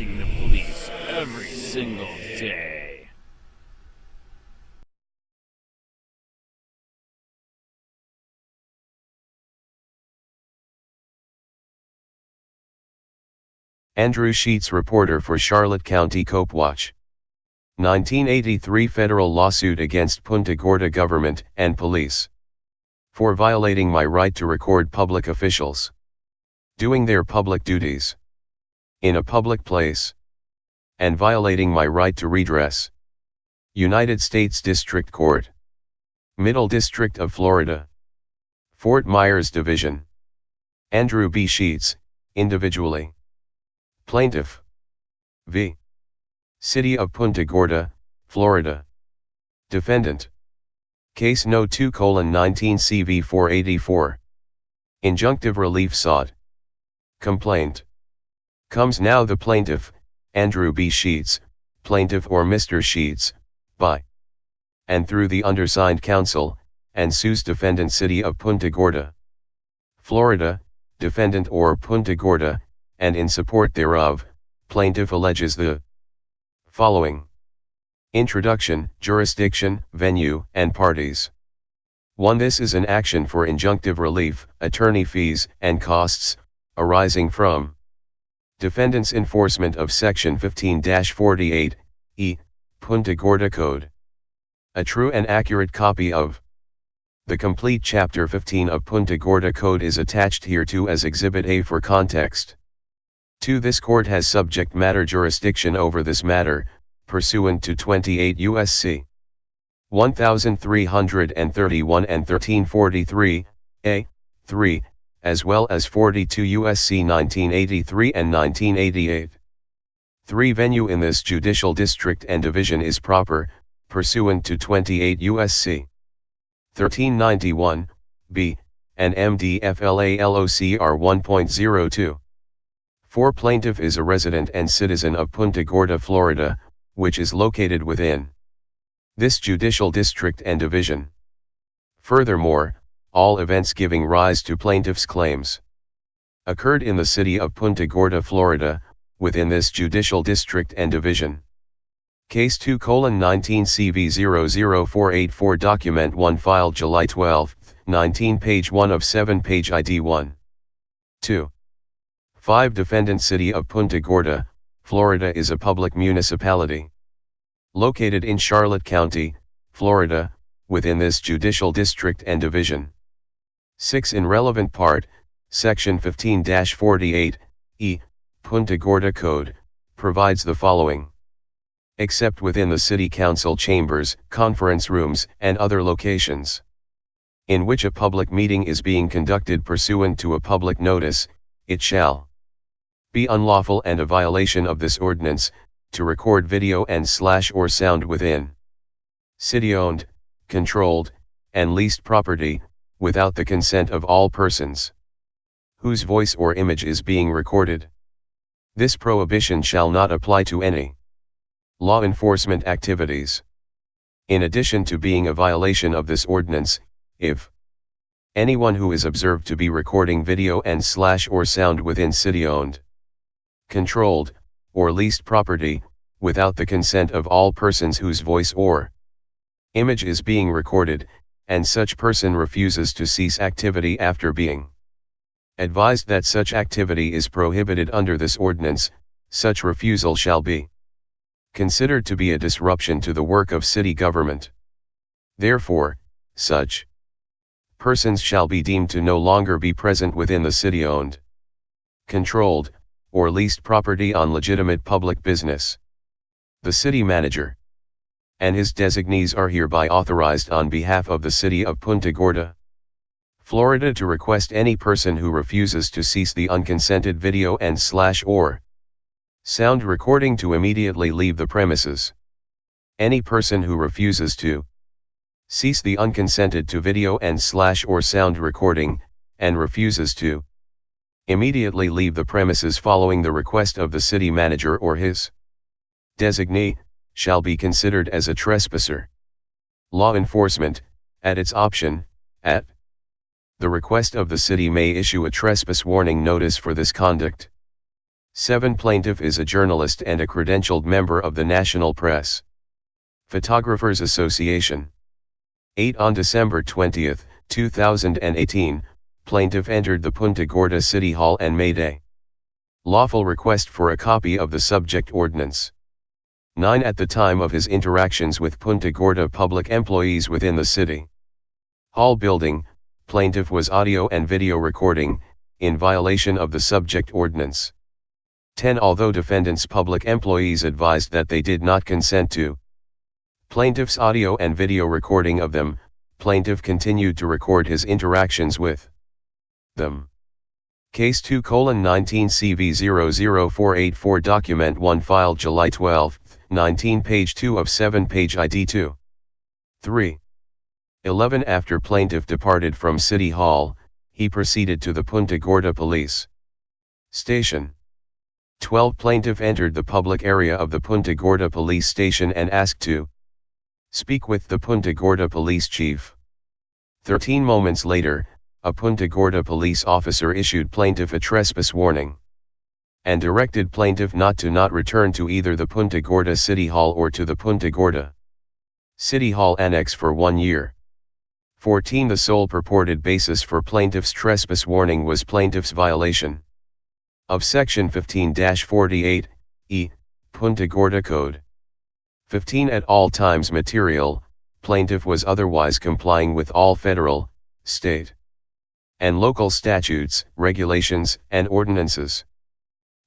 facing the police every single day. Andrew Sheets, reporter for Charlotte County Copwatch. 1983 federal lawsuit against Punta Gorda government and police. For violating my right to record public officials doing their public duties in a public place, and violating my right to redress. United States District Court. Middle District of Florida. Fort Myers Division. Andrew B. Sheets, individually. Plaintiff. V. City of Punta Gorda, Florida. Defendant. Case No. 2:19 CV 484. Injunctive relief sought. Complaint. Comes now the plaintiff, Andrew B. Sheets, plaintiff or Mr. Sheets, by and through the undersigned counsel, and sues defendant City of Punta Gorda, Florida, defendant or Punta Gorda, and in support thereof, plaintiff alleges the following. Introduction, jurisdiction, venue, and parties. 1. This is an action for injunctive relief, attorney fees, and costs, arising from defendant's enforcement of Section 15-48, E, Punta Gorda Code. A true and accurate copy of the complete Chapter 15 of Punta Gorda Code is attached hereto as Exhibit A for context. 2. This court has subject matter jurisdiction over this matter, pursuant to 28 U.S.C. 1331 and 1343, A, 3, as well as 42 U.S.C. 1983 and 1988. 3. Venue in this judicial district and division is proper, pursuant to 28 U.S.C. 1391, B, and MDFLALOCR 1.02. 4. Plaintiff is a resident and citizen of Punta Gorda, Florida, which is located within this judicial district and division. Furthermore, all events giving rise to plaintiff's claims occurred in the city of Punta Gorda, Florida, within this judicial district and division. Case 2:19 CV 00484, Document 1 filed July 12, 19, page 1 of 7, page ID 1. 2. 5. Defendant City of Punta Gorda, Florida is a public municipality located in Charlotte County, Florida, within this judicial district and division. 6. In relevant part, Section 15-48, E, Punta Gorda Code, provides the following. Except within the city council chambers, conference rooms, and other locations in which a public meeting is being conducted pursuant to a public notice, it shall be unlawful and a violation of this ordinance, to record video and or sound within city-owned, controlled, and leased property, without the consent of all persons whose voice or image is being recorded. This prohibition shall not apply to any law enforcement activities. In addition to being a violation of this ordinance, if anyone who is observed to be recording video and or sound within city-owned, controlled, or leased property, without the consent of all persons whose voice or image is being recorded, and such person refuses to cease activity after being advised that such activity is prohibited under this ordinance, such refusal shall be considered to be a disruption to the work of city government. Therefore, such persons shall be deemed to no longer be present within the city-owned, controlled, or leased property on legitimate public business. The city manager and his designees are hereby authorized on behalf of the City of Punta Gorda, Florida, to request any person who refuses to cease the unconsented video and or sound recording to immediately leave the premises. Any person who refuses to cease the unconsented to video and or sound recording, and refuses to immediately leave the premises following the request of the city manager or his designee, shall be considered as a trespasser. Law enforcement, at its option, at the request of the city, may issue a trespass warning notice for this conduct. 7. Plaintiff is a journalist and a credentialed member of the National Press Photographers Association. 8. On December 20, 2018, plaintiff entered the Punta Gorda City Hall and made a lawful request for a copy of the subject ordinance. 9. At the time of his interactions with Punta Gorda public employees within the City Hall building, plaintiff was audio and video recording, in violation of the subject ordinance. 10. Although defendant's public employees advised that they did not consent to plaintiff's audio and video recording of them, plaintiff continued to record his interactions with them. Case 2:19 CV00484 Document 1 filed July 12, 19 page 2 of 7 page ID 2. 3. 11. After plaintiff departed from City Hall, he proceeded to the Punta Gorda police station. 12. Plaintiff entered the public area of the Punta Gorda police station and asked to speak with the Punta Gorda police chief. 13. Moments later, a Punta Gorda police officer issued plaintiff a trespass warning and directed plaintiff not return to either the Punta Gorda City Hall or to the Punta Gorda City Hall Annex for 1 year. 14. The sole purported basis for plaintiff's trespass warning was plaintiff's violation of Section 15-48, E, Punta Gorda Code. 15. At all times material, plaintiff was otherwise complying with all federal, state, and local statutes, regulations, and ordinances.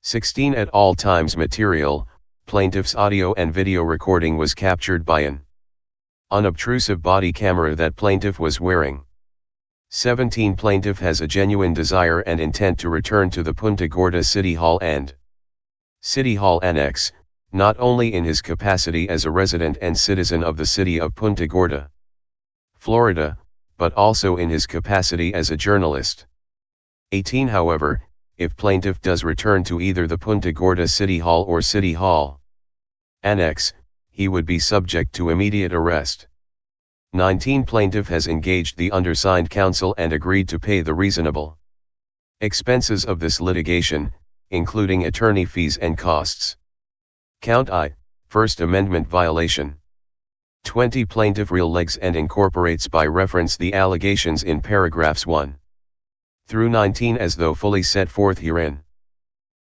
16. At all times material, plaintiff's audio and video recording was captured by an unobtrusive body camera that plaintiff was wearing. 17. Plaintiff has a genuine desire and intent to return to the Punta Gorda City Hall and City Hall Annex, not only in his capacity as a resident and citizen of the city of Punta Gorda, Florida, but also in his capacity as a journalist. 18. However, if plaintiff does return to either the Punta Gorda City Hall or City Hall Annex, he would be subject to immediate arrest. 19. Plaintiff has engaged the undersigned counsel and agreed to pay the reasonable expenses of this litigation, including attorney fees and costs. Count I, First Amendment violation. 20. Plaintiff relegates and incorporates by reference the allegations in paragraphs 1 through 19 as though fully set forth herein.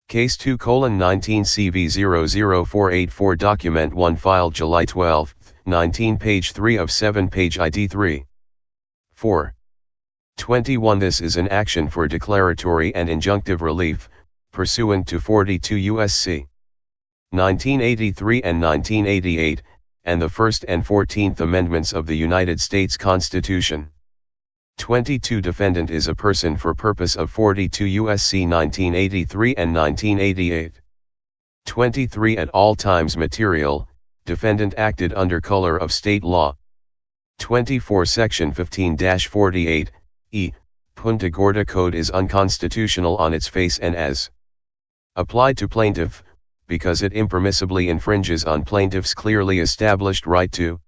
Case 2:19 CV00484 Document 1 filed July 12, 19 page 3 of 7 page ID 3. 4. 21. This is an action for declaratory and injunctive relief, pursuant to 42 U.S.C. 1983 and 1988, and the First and 14th Amendments of the United States Constitution. 22. Defendant is a person for purpose of 42 U.S.C. 1983 and 1988. 23. At all times material, defendant acted under color of state law. 24. Section 15-48, E, Punta Gorda Code is unconstitutional on its face and as applied to plaintiff, because it impermissibly infringes on plaintiff's clearly established right to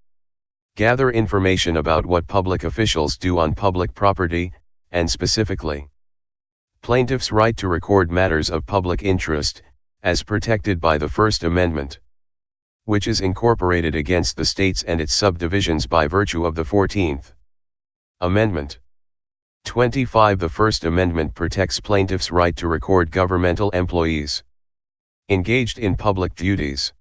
gather information about what public officials do on public property, and specifically, plaintiff's right to record matters of public interest, as protected by the First Amendment, which is incorporated against the states and its subdivisions by virtue of the 14th Amendment. 25. The First Amendment protects plaintiff's right to record governmental employees engaged in public duties.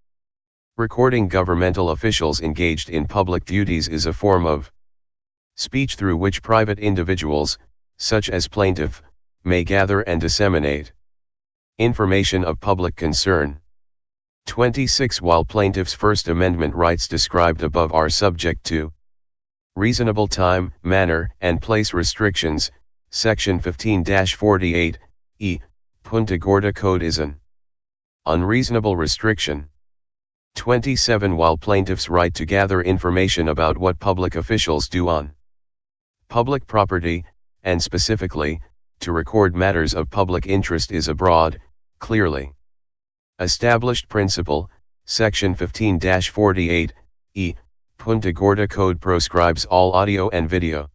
Recording governmental officials engaged in public duties is a form of speech through which private individuals, such as plaintiff, may gather and disseminate information of public concern. 26. While plaintiff's First Amendment rights described above are subject to reasonable time, manner, and place restrictions, Section 15-48, E, Punta Gorda Code is an unreasonable restriction. 27. While plaintiff's right to gather information about what public officials do on public property, and specifically, to record matters of public interest is a broad, clearly established principle, Section 15-48, E, Punta Gorda Code proscribes all audio and video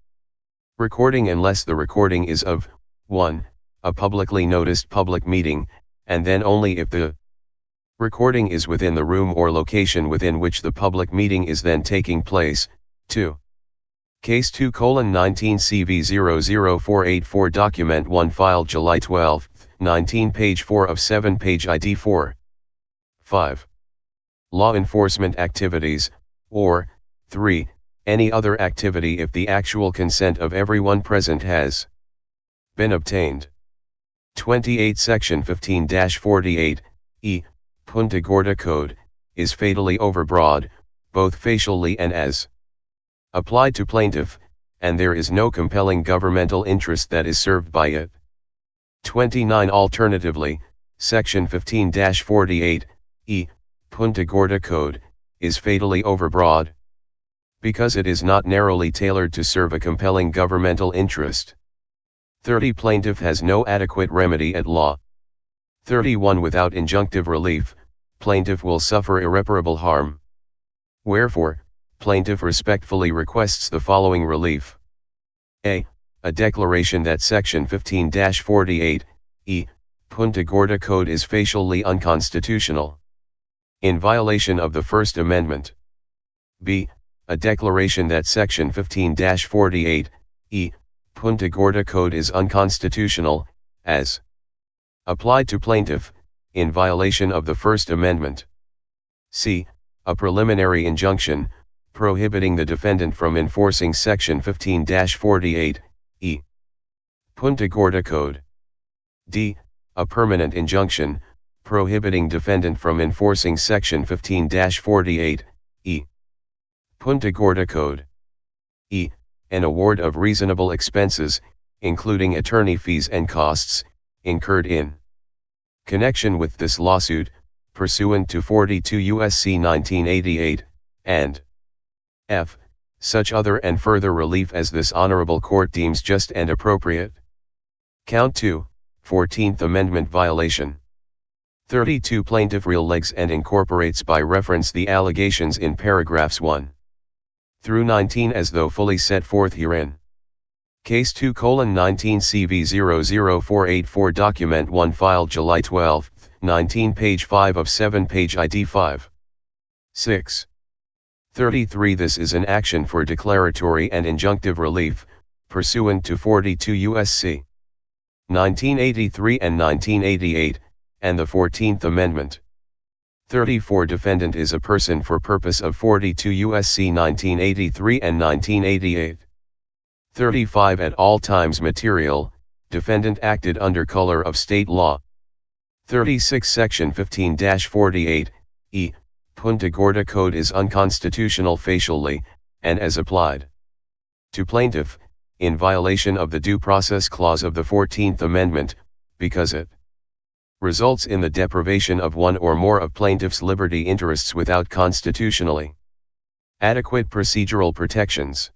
recording unless the recording is of 1. A publicly noticed public meeting, and then only if the recording is within the room or location within which the public meeting is then taking place. 2. Case 2:19 CV00484 Document 1 filed July 12, 19 page 4 of 7 page ID 4. 5. Law enforcement activities, or 3. Any other activity if the actual consent of everyone present has been obtained. 28 Section 15-48, E, Punta Gorda Code, is fatally overbroad, both facially and as applied to plaintiff, and there is no compelling governmental interest that is served by it. 29 Alternatively, Section 15-48, E, Punta Gorda Code, is fatally overbroad, because it is not narrowly tailored to serve a compelling governmental interest. 30 Plaintiff has no adequate remedy at law. 31 Without injunctive relief, plaintiff will suffer irreparable harm. Wherefore, plaintiff respectfully requests the following relief. A declaration that Section 15-48, E, Punta Gorda Code is facially unconstitutional, in violation of the First Amendment. B. A declaration that Section 15-48, E, Punta Gorda Code is unconstitutional, as applied to plaintiff, in violation of the First Amendment. C. A preliminary injunction, prohibiting the defendant from enforcing Section 15-48, E, Punta Gorda Code. D. A permanent injunction, prohibiting defendant from enforcing Section 15-48, E, Punta Gorda Code. E. An award of reasonable expenses, including attorney fees and costs, incurred in connection with this lawsuit, pursuant to 42 U.S.C. 1988, and F. Such other and further relief as this honorable court deems just and appropriate. Count 2, 14th Amendment violation. 32 Plaintiff relegs and incorporates by reference the allegations in paragraphs 1 through 19 as though fully set forth herein. Case 2:19 CV00484 Document 1 filed July 12, 19 page 5 of 7 page ID 5. 6. 33 This is an action for declaratory and injunctive relief, pursuant to 42 U.S.C. 1983 and 1988, and the 14th Amendment. 34 Defendant is a person for purpose of 42 U.S.C. 1983 and 1988. 35 At all times material, defendant acted under color of state law. 36 Section 15-48, E, Punta Gorda Code is unconstitutional facially, and as applied to plaintiff, in violation of the Due Process Clause of the 14th Amendment, because it results in the deprivation of one or more of plaintiff's liberty interests without constitutionally adequate procedural protections.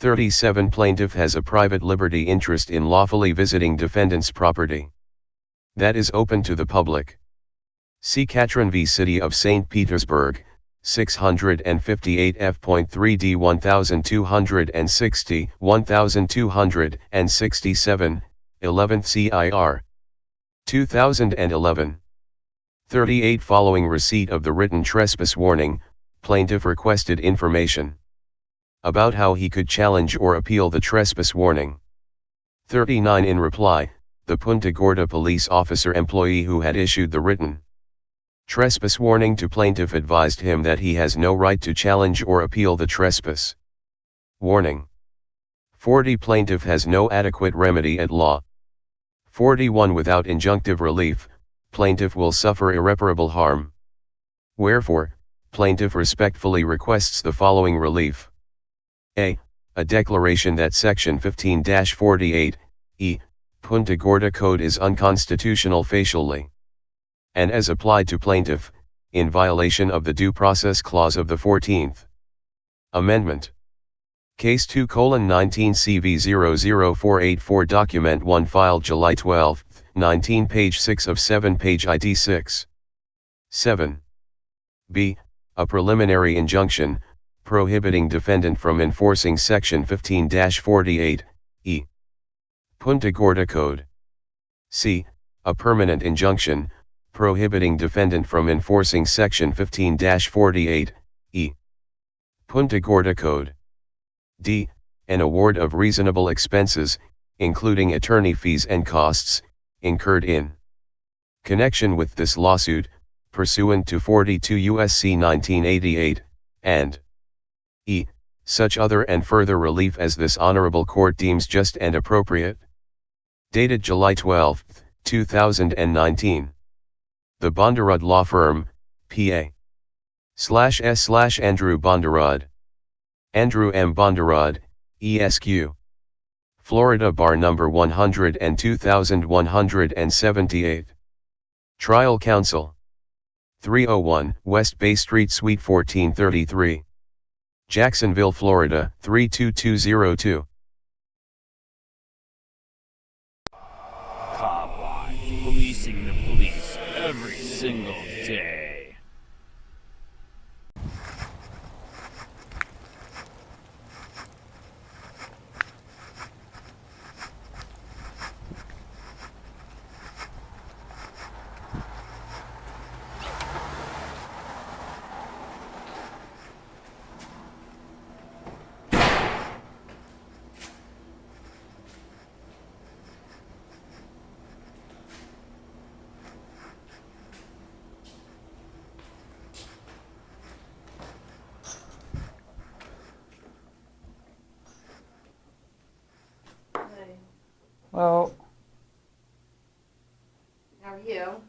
37 Plaintiff has a private liberty interest in lawfully visiting defendant's property that is open to the public. See Katrin v. City of St. Petersburg, 658 F.3d 1260, 1267, 11th CIR. 2011. 38 Following receipt of the written trespass warning, plaintiff requested information about how he could challenge or appeal the trespass warning. 39 In reply, the Punta Gorda police officer employee who had issued the written trespass warning to plaintiff advised him that he has no right to challenge or appeal the trespass warning. 40 Plaintiff has no adequate remedy at law. 41 Without injunctive relief, plaintiff will suffer irreparable harm. Wherefore, plaintiff respectfully requests the following relief. A declaration that Section 15-48, E, Punta Gorda Code is unconstitutional facially, and as applied to plaintiff, in violation of the Due Process Clause of the 14th Amendment. Case 2:19 CV00484 Document 1 filed July 12, 19 page 6 of 7 page ID 6. 7. B. A preliminary injunction, prohibiting defendant from enforcing Section 15-48, E, Punta Gorda Code. C. a permanent injunction, prohibiting defendant from enforcing Section 15-48, e. Punta Gorda Code. D. An award of reasonable expenses, including attorney fees and costs, incurred in connection with this lawsuit, pursuant to 42 U.S.C. 1988, and e. Such other and further relief as this honorable court deems just and appropriate. Dated July 12, 2019. The Bondarud Law Firm, P.A./S/Andrew Bondarud. Andrew M. Bondarud, ESQ. Florida Bar Number 102,178. Trial Counsel. 301 West Bay Street Suite 1433. Jacksonville, Florida 32202. Copwatch, policing the police every single day. Well, how are you?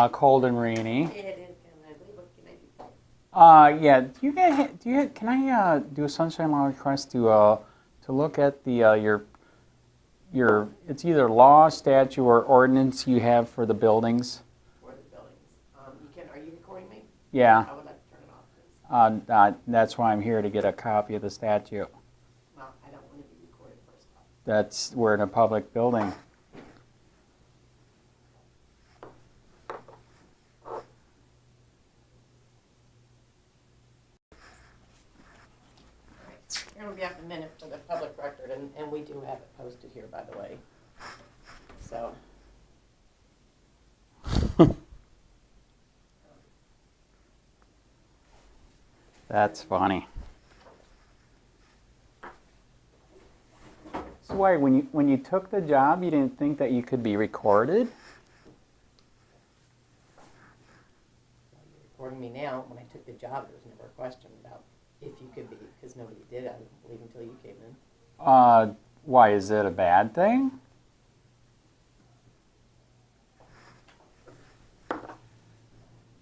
cold and rainy. It is kind of ugly. What can I do for you? Yeah. Can I do a sunshine law request to look at the your it's either law, statute, or ordinance you have for the buildings? For the buildings. Are you recording me? Yeah. I would like to turn it off, please. That's why I'm here to get a copy of the statute. Well, I don't want to be recorded first off. We're in a public building. Here will be up a minute for the public record, and we do have it posted here, by the way. So. That's funny. So why, when you took the job, you didn't think that you could be recorded? You're recording me now. When I took the job, there was never a question about if you could be, because nobody did, I don't believe, until you came in. Why, is it a bad thing? Can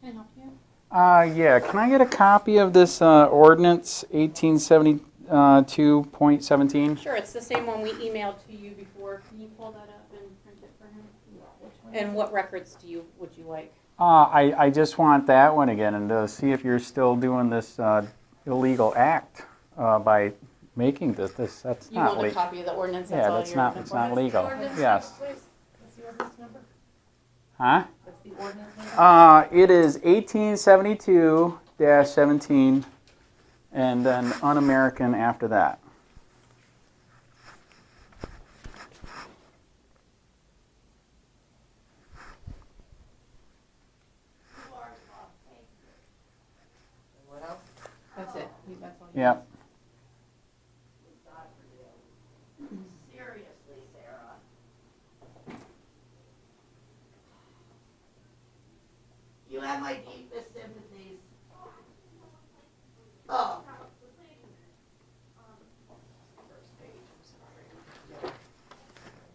I help you? Yeah, can I get a copy of this ordinance 1872.17? Sure, it's the same one we emailed to you before. Can you pull that up and print it for him? And what records would you like? I just want that one again, and to see if you're still doing this illegal act by making this. That's You not want a legal. copy of the ordinance? Yeah, all that's you're not looking it's for? not What's the legal. ordinance Yes. number, please? What's the ordinance number? Huh? What's the ordinance number? It is 1872-17, and then un-American after that. What else? That's it. That's all you Yep. Seriously, Sarah. You have my deepest sympathies. Oh. First page, I'm sorry.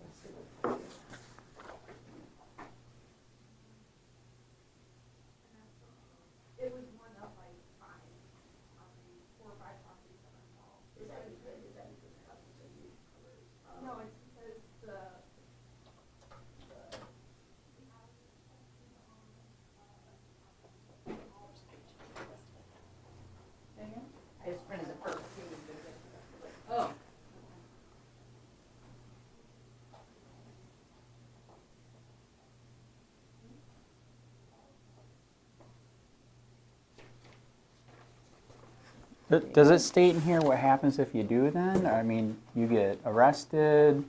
Let's see what- It was one up by 5 on the 4 or 5 properties that are involved. Is that because it hasn't been used? No, it's because the I just printed the first page. oh. Does it state in here what happens if you do then? I mean, you get arrested,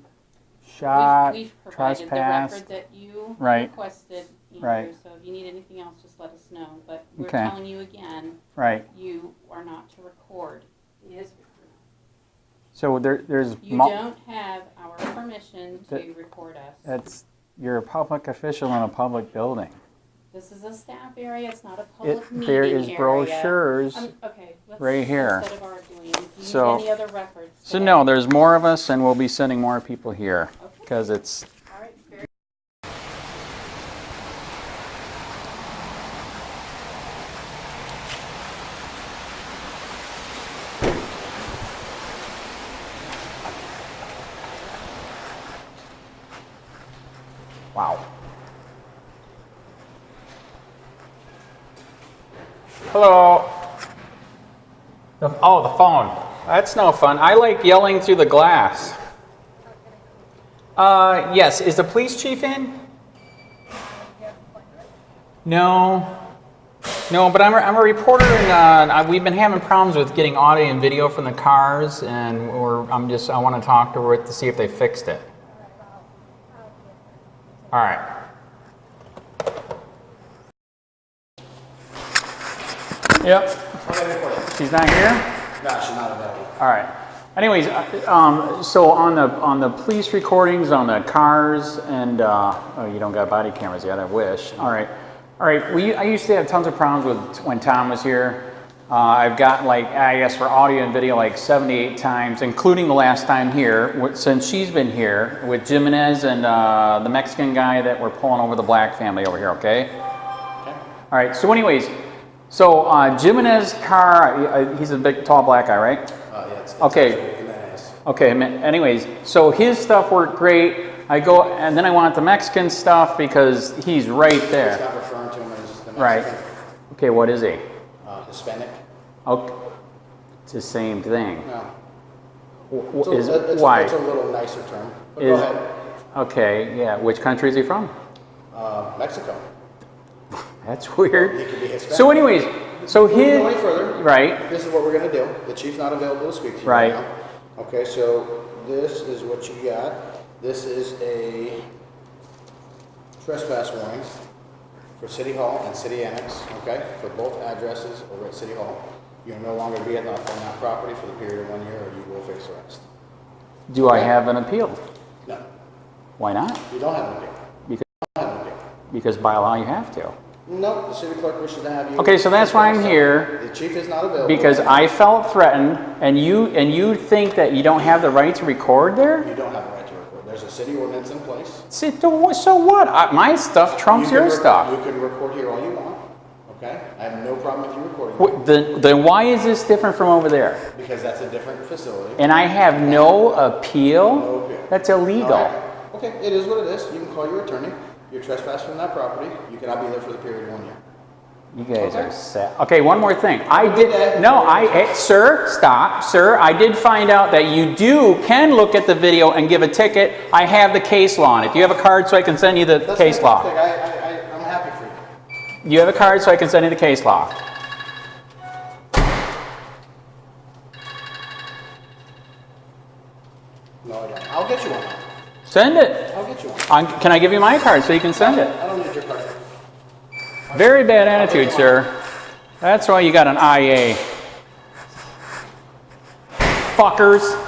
shot, We've provided the trespassed. record that you Right. requested, Right. Andrew, so if you need anything else, just let us know. But we're Okay. telling you again, Right. you are not to record. It is recorded. So there's You don't have our permission to record us. you're a public official in a public building. This is a staff area, it's not a public meeting There is area. brochures. Okay, let's, right here. instead of arguing, do you So- need any other records? So today? no, there's more of us, and we'll be sending more people here Okay. because it's. All right, very Wow. Hello. The phone. That's no fun. I like yelling through the glass. Yes. Is the police chief in? No. No, but I'm a reporter, and we've been having problems with getting audio and video from the cars, and I want to talk to her to see if they fixed it. All right. Yep. She's not here? No, she's not available. All right. Anyways, so on the police recordings on the cars and oh, you don't got body cameras yet. I wish. All right. I used to have tons of problems with when Tom was here. I've gotten I asked for audio and video 78 times, including the last time here since she's been here with Jimenez and the Mexican guy that we're pulling over the black family over here. Okay. All right. So anyways. So Jimenez's car, he's a big, tall, black guy, right? Yeah, it's Okay. Jimenez. Okay, anyways, so his stuff worked great. I go, and then I want the Mexican stuff because he's right It's there. not referring to him as the Mexican. Right. Okay, what is he? Hispanic. Okay, it's the same thing. No. Why? It's a little nicer term. But go Is- ahead. Okay, yeah. Which country is he from? Mexico. That's weird. He could be Hispanic. So anyways, so Before we his, go any further, right, this is what we're going to do. The chief's not available to speak to you Right. now. Okay, so this is what you got. This is a trespass warning for City Hall and City Annex, okay, for both addresses over at City Hall. You'll no longer be on that property for the period of 1 year, or you will face arrest. do I have an appeal? No, Why not? you don't have an appeal. Because, You don't have an appeal. because by law you have to. No, the city clerk wishes to have you. Okay, so that's why I'm here. The chief is not available. Because I felt threatened, and you think that you don't have the right to record there? You don't have the right to record. There's a city ordinance in place. So what? My stuff trumps your stuff. You can record here all you want, okay? I have no problem with you recording. Then why is this different from over there? Because that's a different facility. And I have no appeal? No appeal. That's illegal. All right. Okay, it is what it is. You can call your attorney. You're trespassing from that property. You cannot be there for the period of 1 year. You guys Okay. are sad. Okay, one more thing. Sir, stop. Sir, I did find out that you can look at the video and give a ticket. I have the case law on it. Do you have a card so I can send you the That's case law? fantastic. I'm happy for you. You have a card so I can send you the case law. No, I don't. I'll get you one. Send it. I'll get you one. Can I give you my card so you can send it? I don't need your card. Very bad attitude, sir. That's why you got an IA. Fuckers.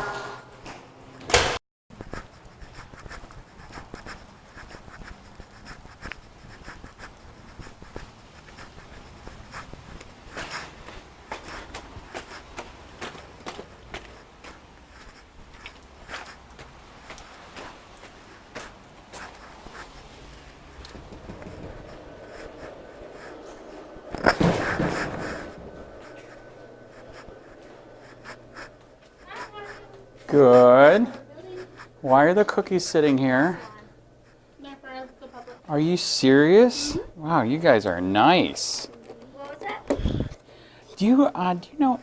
Good. Why are the cookies sitting here? Are you serious? Wow, you guys are nice. What was that? Do you know?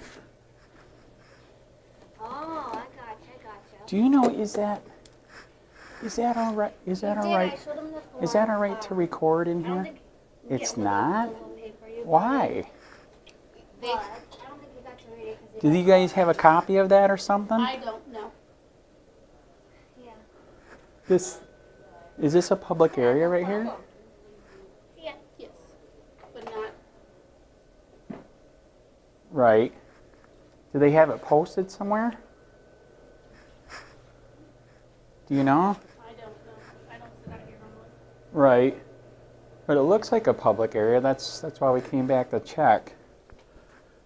Oh, I gotcha. Do you know? Is that all right? Is that all right? Is that all right to record in here? It's not. Why? I don't think you got to read it because Do you guys have a copy of that or something? I don't know. yeah. This, is this a public area right here? Yeah, yes, but not, Right. Do they have it posted somewhere? Do you know? I don't know, I don't sit out here normally. Right. But it looks like a public area. That's why we came back to check.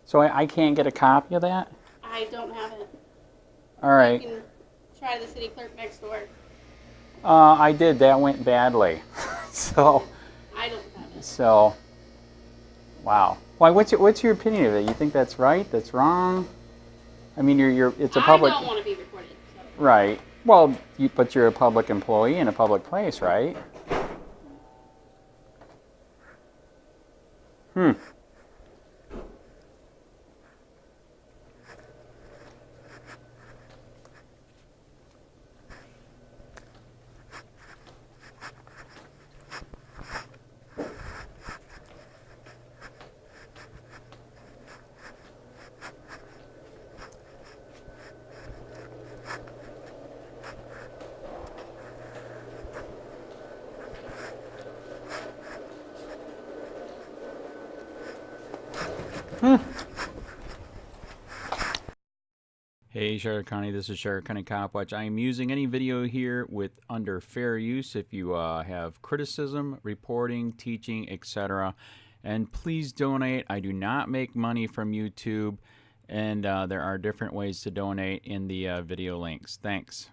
So I can't get a copy of that? I don't have it. All right. You can try the city clerk next door. I did. That went badly. So, I don't have it. so, wow. Why? What's your opinion of it? You think that's right? That's wrong? I mean, it's a public. I don't want to be recorded. So. Right. Well, but you're a public employee in a public place, right? Hmm. Hey Charlotte County, this is Charlotte County Copwatch. I am using any video here with under fair use if you have criticism, reporting, teaching, etc. And please donate. I do not make money from YouTube, and there are different ways to donate in the video links. Thanks.